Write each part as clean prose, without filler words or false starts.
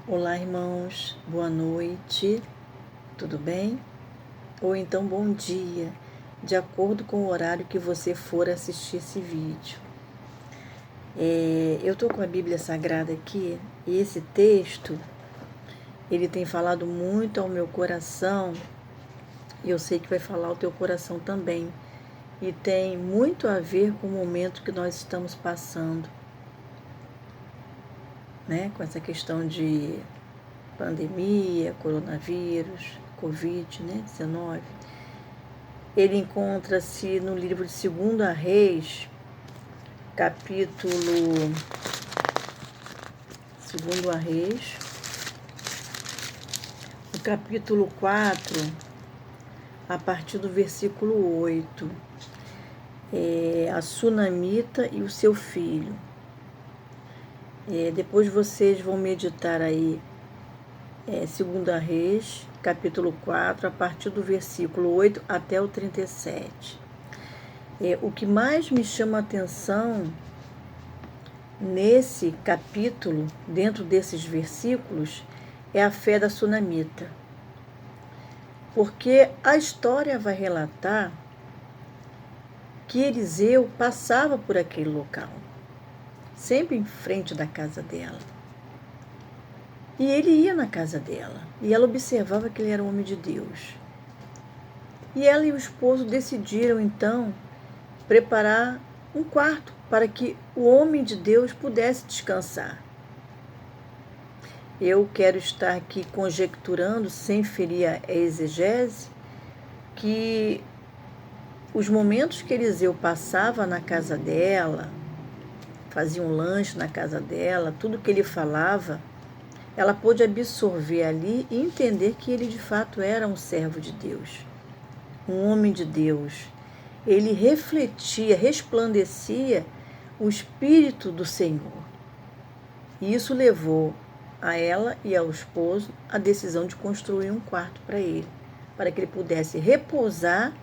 Olá, irmãos, boa noite, tudo bem? Ou então bom dia, de acordo com o horário que você for assistir esse vídeo. Eu estou com a Bíblia Sagrada aqui e esse texto, ele tem falado muito ao meu coração e eu sei que vai falar ao teu coração também. E tem muito a ver com o momento que nós estamos passando, né? Com essa questão de pandemia, coronavírus, Covid, né, 19. Ele encontra-se no livro de 2 Reis, capítulo 2 Reis, no capítulo 4, a partir do versículo 8. A Sunamita e o seu filho. Depois vocês vão meditar aí 2 Reis, capítulo 4, a partir do versículo 8 até o 37. O que mais me chama a atenção nesse capítulo, dentro desses versículos, é a fé da Sunamita. Porque a história vai relatar que Eliseu passava por aquele local, sempre em frente da casa dela. E ele ia na casa dela, e ela observava que ele era um homem de Deus. E ela e o esposo decidiram, então, preparar um quarto para que o homem de Deus pudesse descansar. Eu quero estar aqui conjecturando, sem ferir a exegese, que os momentos que Eliseu passava na casa dela, fazia um lanche na casa dela, tudo que ele falava, ela pôde absorver ali e entender que ele de fato era um servo de Deus, um homem de Deus. Ele refletia, resplandecia o Espírito do Senhor. E isso levou a ela e ao esposo a decisão de construir um quarto para ele, para que ele pudesse repousar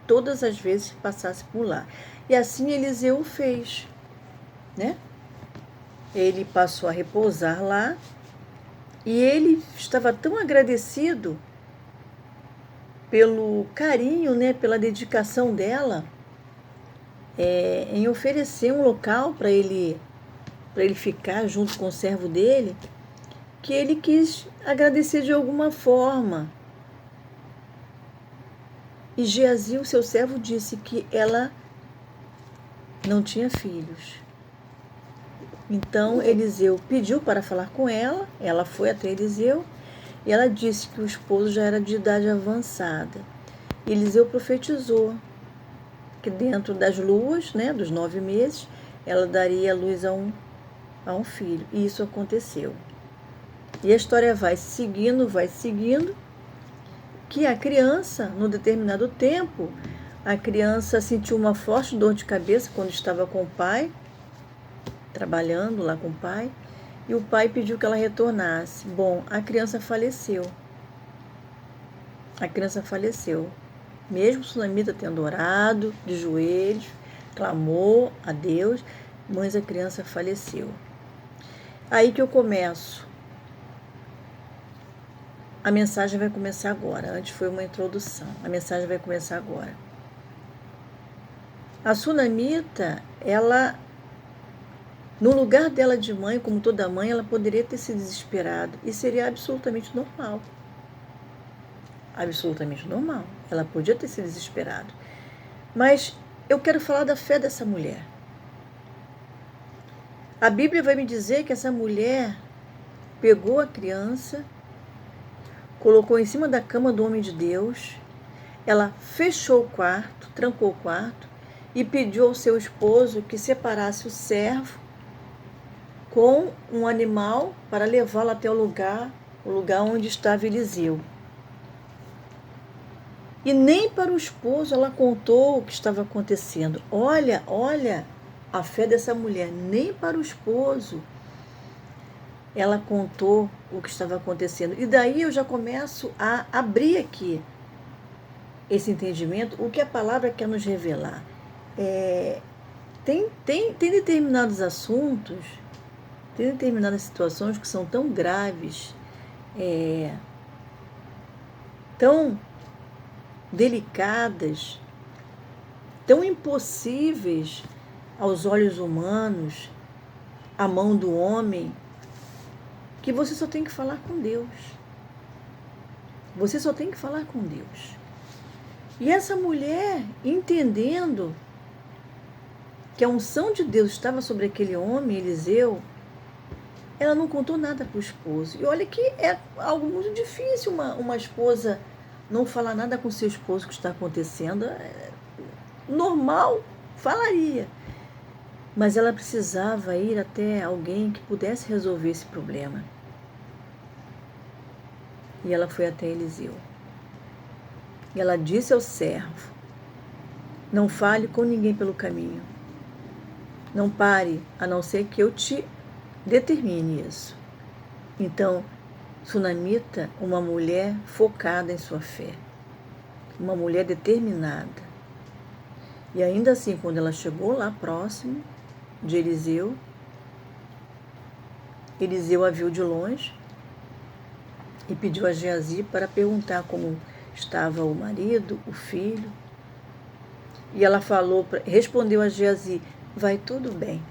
todas as vezes que passasse por lá. E assim Eliseu o fez, né? Ele passou a repousar lá e ele estava tão agradecido pelo carinho, né, pela dedicação dela em oferecer um local para ele ficar junto com o servo dele, que ele quis agradecer de alguma forma. E Geazi, o seu servo, disse que ela não tinha filhos. Então Eliseu pediu para falar com ela, ela foi até Eliseu e ela disse que o esposo já era de idade avançada. Eliseu profetizou que dentro das luas, né, dos 9 meses, ela daria luz a um filho. E isso aconteceu. E a história vai seguindo, que a criança, num determinado tempo, a criança sentiu uma forte dor de cabeça quando estava com o pai, trabalhando lá com o pai, e o pai pediu que ela retornasse. Bom, a criança faleceu. Mesmo Sunamita tendo orado de joelhos, clamou a Deus, mas a criança faleceu. Aí que eu começo. A mensagem vai começar agora. Antes foi uma introdução. A mensagem vai começar agora. A Sunamita, ela, no lugar dela de mãe, como toda mãe, ela poderia ter se desesperado. E seria absolutamente normal. Absolutamente normal. Ela podia ter se desesperado. Mas eu quero falar da fé dessa mulher. A Bíblia vai me dizer que essa mulher pegou a criança, colocou em cima da cama do homem de Deus, ela fechou o quarto, trancou o quarto e pediu ao seu esposo que separasse o servo com um animal para levá-lo até o lugar onde estava Eliseu. E nem para o esposo ela contou o que estava acontecendo. Olha a fé dessa mulher, nem para o esposo ela contou o que estava acontecendo. E daí eu já começo a abrir aqui esse entendimento, o que a palavra quer nos revelar. Tem determinados assuntos Tem determinadas situações que são tão graves, tão delicadas, tão impossíveis aos olhos humanos, à mão do homem, que você só tem que falar com Deus. Você só tem que falar com Deus. E essa mulher, entendendo que a unção de Deus estava sobre aquele homem, Eliseu, ela não contou nada para o esposo. E olha que é algo muito difícil uma esposa não falar nada com seu esposo que está acontecendo. Normal, falaria. Mas ela precisava ir até alguém que pudesse resolver esse problema. E ela foi até Eliseu. E ela disse ao servo: não fale com ninguém pelo caminho. Não pare, a não ser que eu te determine isso. Então, Sunamita, uma mulher focada em sua fé. Uma mulher determinada. E ainda assim, quando ela chegou lá próximo de Eliseu, Eliseu a viu de longe e pediu a Geazi para perguntar como estava o marido, o filho. E ela respondeu a Geazi: vai tudo bem.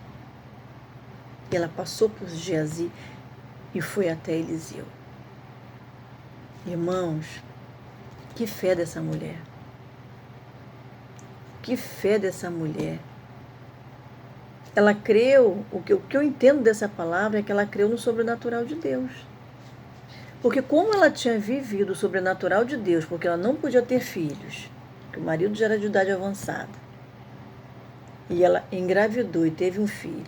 E ela passou por Geazi e foi até Eliseu. Irmãos, que fé dessa mulher. Que fé dessa mulher. Ela creu, o que eu entendo dessa palavra é que ela creu no sobrenatural de Deus. Porque como ela tinha vivido o sobrenatural de Deus, porque ela não podia ter filhos, porque o marido já era de idade avançada, e ela engravidou e teve um filho.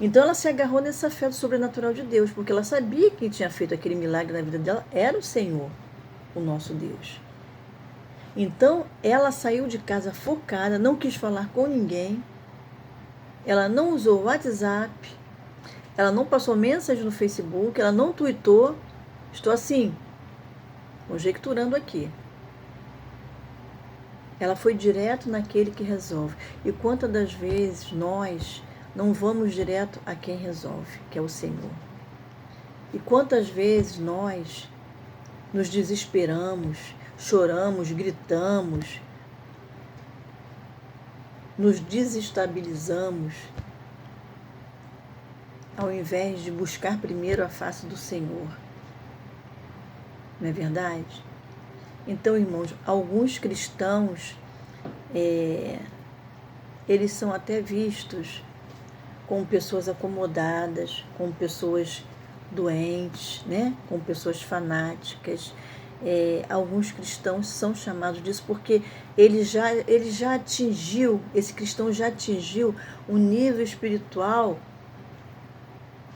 Então ela se agarrou nessa fé do sobrenatural de Deus, porque ela sabia que quem tinha feito aquele milagre na vida dela era o Senhor, o nosso Deus. Então ela saiu de casa focada, não quis falar com ninguém, ela não usou o WhatsApp, ela não passou mensagem no Facebook, ela não tweetou. Estou assim, conjecturando aqui. Ela foi direto naquele que resolve. E quantas das vezes nós não vamos direto a quem resolve, que é o Senhor? E quantas vezes nós nos desesperamos, choramos, gritamos, nos desestabilizamos, ao invés de buscar primeiro a face do Senhor. Não é verdade? Então, irmãos, alguns cristãos, eles são até vistos como pessoas acomodadas, como pessoas doentes, né? Como pessoas fanáticas. Alguns cristãos são chamados disso porque esse cristão já atingiu um nível espiritual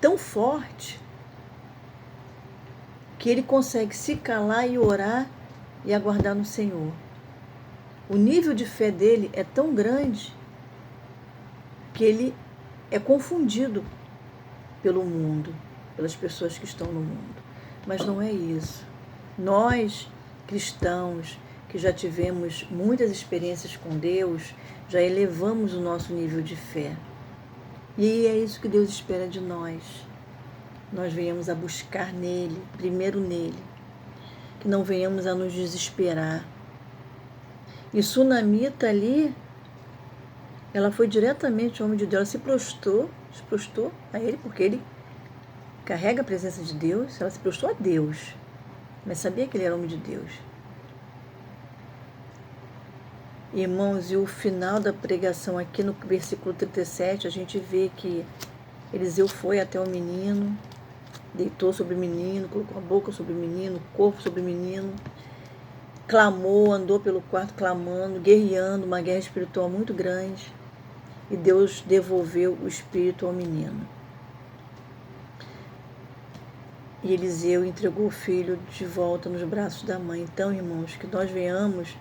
tão forte que ele consegue se calar e orar e aguardar no Senhor. O nível de fé dele é tão grande que ele é confundido pelo mundo, pelas pessoas que estão no mundo. Mas não é isso. Nós, cristãos, que já tivemos muitas experiências com Deus, já elevamos o nosso nível de fé. E é isso que Deus espera de nós. Nós venhamos a buscar nele, primeiro nele. Que não venhamos a nos desesperar. E Sunamita ali, ela foi diretamente ao homem de Deus, ela se prostrou a ele, porque ele carrega a presença de Deus, ela se prostrou a Deus, mas sabia que ele era homem de Deus. Irmãos, e o final da pregação aqui no versículo 37, a gente vê que Eliseu foi até o menino, deitou sobre o menino, colocou a boca sobre o menino, o corpo sobre o menino, clamou, andou pelo quarto clamando, guerreando, uma guerra espiritual muito grande, e Deus devolveu o espírito ao menino. E Eliseu entregou o filho de volta nos braços da mãe. Então, irmãos, que nós venhamos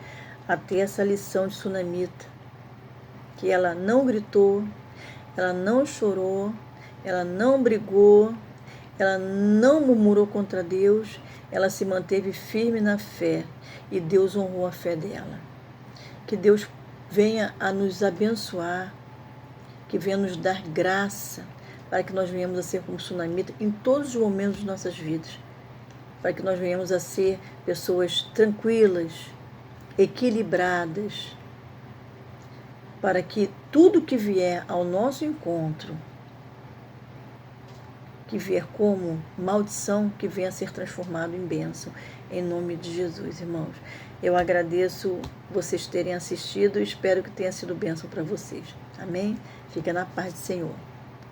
a ter essa lição de Sunamita, que ela não gritou, ela não chorou, ela não brigou, ela não murmurou contra Deus, ela se manteve firme na fé e Deus honrou a fé dela. Que Deus venha a nos abençoar, que venha nos dar graça para que nós venhamos a ser como Sunamita em todos os momentos de nossas vidas, para que nós venhamos a ser pessoas tranquilas, equilibradas, para que tudo que vier ao nosso encontro, que vier como maldição, que venha a ser transformado em bênção, em nome de Jesus, irmãos. Eu agradeço vocês terem assistido e espero que tenha sido bênção para vocês. Amém? Fica na paz do Senhor.